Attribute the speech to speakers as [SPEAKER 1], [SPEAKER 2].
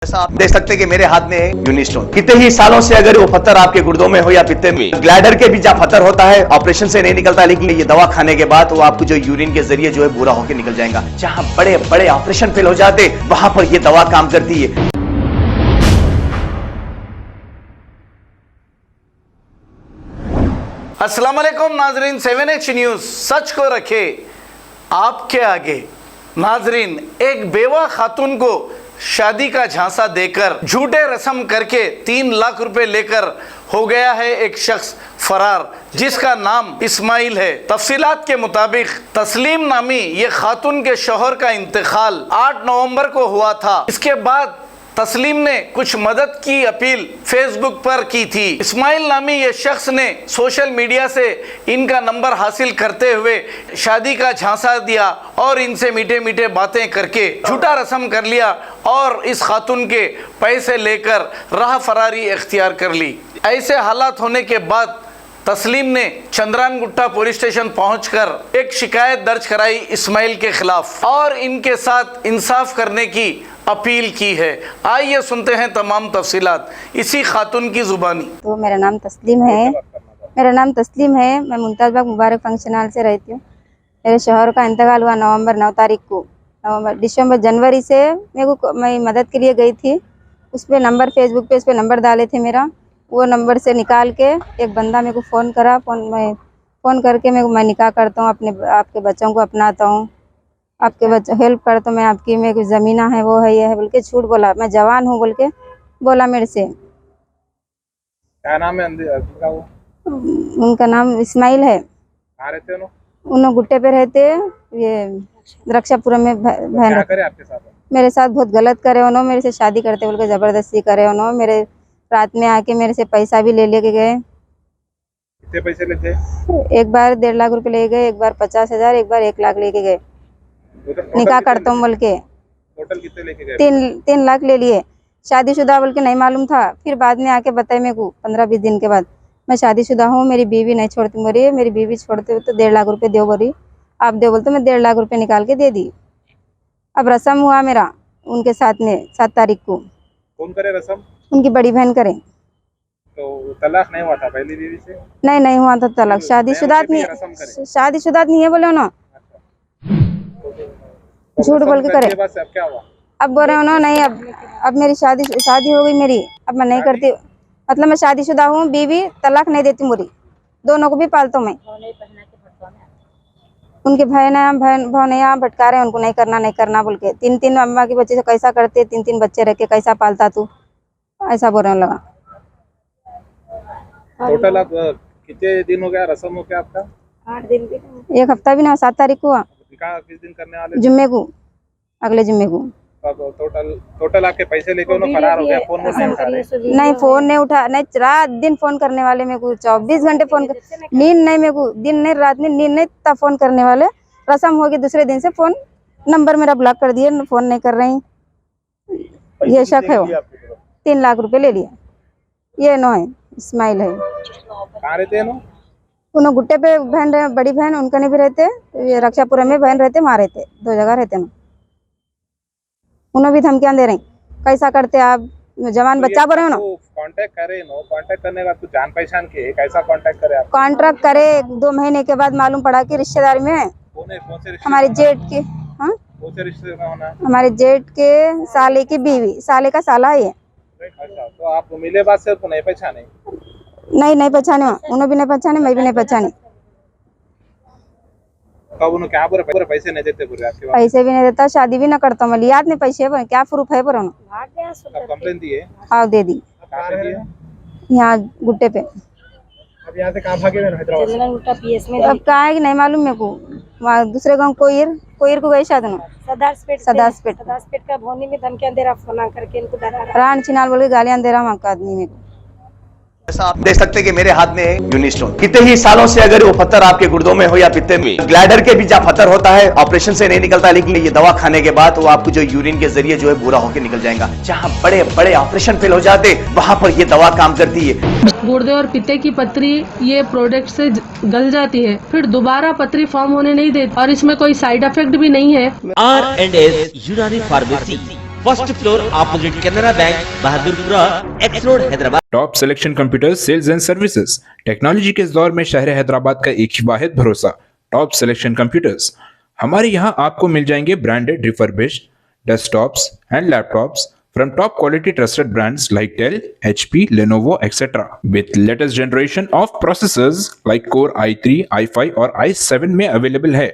[SPEAKER 1] जैसा आप देख सकते हैं कि मेरे हाथ में है यूनिस्टोन। कितने ही सालों से अगर वो पत्थर आपके गुर्दों में हो या पित्ते में, ग्लैडर के भी जहाँ पत्थर होता है ऑपरेशन से नहीं निकलता, लेकिन ये दवा खाने के बाद वो आपको जो यूरिन के जरिए जो है पूरा होकर निकल जाएगा। जहाँ बड़े बड़े ऑपरेशन फेल हो जाते वहां पर ये दवा काम करती है।
[SPEAKER 2] अस्सलाम वालेकुम नाजरीन, 7H न्यूज़ सच को रखे आपके आगे। नाजरीन, एक बेवा खातून को शादी का झांसा देकर झूठे रस्म करके 3 लाख रुपए लेकर हो गया है एक शख्स फरार, जिसका नाम इस्माइल है। तफसीलात के मुताबिक तस्लीम नामी ये खातून के शौहर का इंतकाल 8 नवंबर को हुआ था। इसके बाद तस्लीम ने कुछ मदद की अपील फेसबुक पर की थी। इस्माइल नामी ये शख्स ने सोशल मीडिया से इनका नंबर हासिल करते हुए शादी का झांसा दिया और इनसे मीठे मीठे बातें करके झूठा रस्म कर लिया और इस खातून के पैसे लेकर राह फरारी इख्तियार कर ली। ऐसे हालात होने के बाद तस्लीम ने चंद्रान गुट्टा पुलिस स्टेशन पहुंचकर एक शिकायत दर्ज कराई इस्माइल के खिलाफ और इनके साथ इंसाफ करने की अपील की है। आइए सुनते हैं तमाम तफसीलात इसी खातून की जुबानी।
[SPEAKER 3] तो मेरा नाम तस्लीम है। मैं मुमताज़बाग मुबारक फंक्शन हॉल से रहती हूँ। मेरे शौहर का इंतकाल हुआ नवंबर 9 तारीख को। जनवरी से मैं मदद के लिए गई थी। उस पर नंबर फेसबुक पे उस पर नंबर डाले थे मेरा। वो नंबर से निकाल के एक बंदा मेरे को फ़ोन करा। फ़ोन करके मैं निकाह करता हूँ, आपके बच्चों को अपनाता हूँ, आपके बच्चे हेल्प करता हूँ, मैं आपकी मेरी ज़मीना है वो है ये है बोल के झूठ बोला। मैं जवान हूँ बोल के बोला मेरे से।
[SPEAKER 4] क्या नाम है
[SPEAKER 3] उनका नाम इस्माइल है।
[SPEAKER 4] कहाँ रहते हो?
[SPEAKER 3] उन गुट्टे पे रहते, ये रक्षापुरम में बहन।
[SPEAKER 4] क्या करे आपके साथ?
[SPEAKER 3] मेरे साथ बहुत गलत करे उन्होंने, मेरे से शादी करते बोल के ज़बरदस्ती करे उन्होंने। मेरे रात में आके मेरे से पैसा भी ले लेके गए।
[SPEAKER 4] कितने पैसे लेते?
[SPEAKER 3] एक बार 1.5 लाख रुपए ले गए, एक बार 50,000, एक बार 1 लाख लेके गए। निकाह करता हूँ बोल के
[SPEAKER 4] टोटल कितने लेके गए?
[SPEAKER 3] 3 लाख ले लिए। शादीशुदा बोल के नहीं मालूम था, फिर बाद में आके बताए मेरे को 15-20 दिन के बाद। मैं शादीशुदा हूँ, मेरी बीवी नहीं छोड़ती बोली। मेरी बीवी छोड़ते हो तो 1.5 लाख रुपए दो बोली। आप दो बोलते मैं 1.5 लाख रुपए निकाल के दे दी। अब रस्म हुआ मेरा उनके साथ में 7 तारीख को।
[SPEAKER 4] कौन करे रस्म?
[SPEAKER 3] उनकी बड़ी बहन करे।
[SPEAKER 4] तो तलाक नहीं हुआ था पहली बीवी से?
[SPEAKER 3] नहीं हुआ था तलाक। शादीशुदा नहीं है बोले ना, झूठ बोल के करे।
[SPEAKER 4] अब क्या हुआ?
[SPEAKER 3] अब बोल रहे हो नहीं, अब मेरी शादी हो गई मेरी, अब मैं नहीं करती। मतलब मैं शादीशुदा हूँ, बीवी तलाक नहीं देती मोरी, दोनों को भी पालता हूँ मैं। उनके भैया भटका रहे हैं उनको, नहीं करना बोल के। 3 अम्मा के बच्चे से कैसा करते, 3 बच्चे रख के कैसा पालता तू, ऐसा बोलने लगा।
[SPEAKER 4] टोटल अब कितने दिन हो गया रस्म हो गया आपका?
[SPEAKER 3] 8 दिन भी, 1 हफ्ता भी ना। 7 तारीख को हुआ।
[SPEAKER 4] निकाह किस दिन करने वाले?
[SPEAKER 3] जुम्मे को, अगले जुम्मे को।
[SPEAKER 4] टोटल आपके पैसे लेके उन्होंने फरार हो गया। फोन नहीं उठा रहे?
[SPEAKER 3] नहीं फ़ोन नहीं उठा, नहीं रात दिन फ़ोन करने वाले मेरे को। 24 घंटे फ़ोन नींद नहीं मेरे को, दिन नहीं रात में नींद नहीं, तब फ़ोन करने वाले। रस्म हो गई दूसरे दिन से फ़ोन नंबर मेरा ब्लॉक कर दिए, फ़ोन नहीं कर रही। ये शक है। वो 3 लाख रुपए ले लिया। ये नो है इस्माइल है।
[SPEAKER 4] कहाँ रहते हैं?
[SPEAKER 3] उन्होंने गुट्टे पे बहन रहे, बड़ी बहन उनका नहीं भी रहते, ये रक्षापुरम में बहन रहते, वहाँ रहते, 2 जगह रहते ना। उन्होंने भी धमकियां दे रही, कैसा करते आप, जवान बच्चा बोल रहे हो ना।
[SPEAKER 4] कांटेक्ट करे नो, कांटेक्ट करने का तो जान पहचान के कैसा कांटेक्ट करे आप?
[SPEAKER 3] कॉन्ट्रैक्ट करे 2 महीने के बाद मालूम पड़ा कि रिश्तेदारी में हमारे जेठ के, हाँ
[SPEAKER 4] रिश्ते में होना,
[SPEAKER 3] हमारे जेठ के साले की बीवी, साले का साला है ये।
[SPEAKER 4] अच्छा, तो आप मिले बाद से नहीं पहचाने?
[SPEAKER 3] नहीं पहचाने, उन्होंने भी नहीं पहचाने, मैं भी नहीं पहचानी।
[SPEAKER 4] कब उन्होंने क्या पूरे पैसे नहीं देते? पूरे आपके
[SPEAKER 3] पैसे भी नहीं देता, शादी भी ना करता हूँ। याद नहीं पैसे है, क्या प्रूफ है पर
[SPEAKER 4] कंप्लेन दी है?
[SPEAKER 3] हाँ दे दी, यहाँ गुट्टे पे।
[SPEAKER 4] अब यहाँ से कहाँ भागे? हैदराबाद।
[SPEAKER 3] अब कहाँ है कि नहीं मालूम मेरे को। वहाँ दूसरे गाँव कोयर को गई शायद सदासपेट
[SPEAKER 5] का भोनी में धमकियां दे रहा, फोन करके इनको डरा रहा।
[SPEAKER 3] रान चिनाल बोल के गालियां दे रहा वहाँ का आदमी मेरे को।
[SPEAKER 1] जैसा आप देख सकते हैं कि मेरे हाथ में है यूनिस्टोन। कितने ही सालों से अगर वो पत्थर आपके गुर्दों में हो या पित्ते में, ग्लैडर के भी जहाँ पत्थर होता है ऑपरेशन से नहीं निकलता, लेकिन ये दवा खाने के बाद वो आपको जो यूरिन के जरिए जो है पूरा होकर निकल जाएगा। जहाँ बड़े बड़े ऑपरेशन फेल हो जाते वहां पर ये दवा काम करती है।
[SPEAKER 6] गुर्दे और पित्ते की पथरी ये प्रोडक्ट से गल जाती है, फिर दोबारा पथरी फॉर्म होने नहीं देती और इसमें कोई साइड इफेक्ट भी नहीं है।
[SPEAKER 7] R&S Unani pharmacy first floor opposite Canara bank, Bahadurpura, X road, Hyderabad.
[SPEAKER 8] Top selection computer sales and services. Technology के इस दौर में शहर हैदराबाद का एक ही वाहिद भरोसा, टॉप सिलेक्शन कंप्यूटर्स। हमारे यहाँ आपको मिल जाएंगे branded refurbished desktops and laptops from top quality trusted brands like Dell, HP, Lenovo, etc. with latest generation of processors like Core i3, i5 और i7 में अवेलेबल है।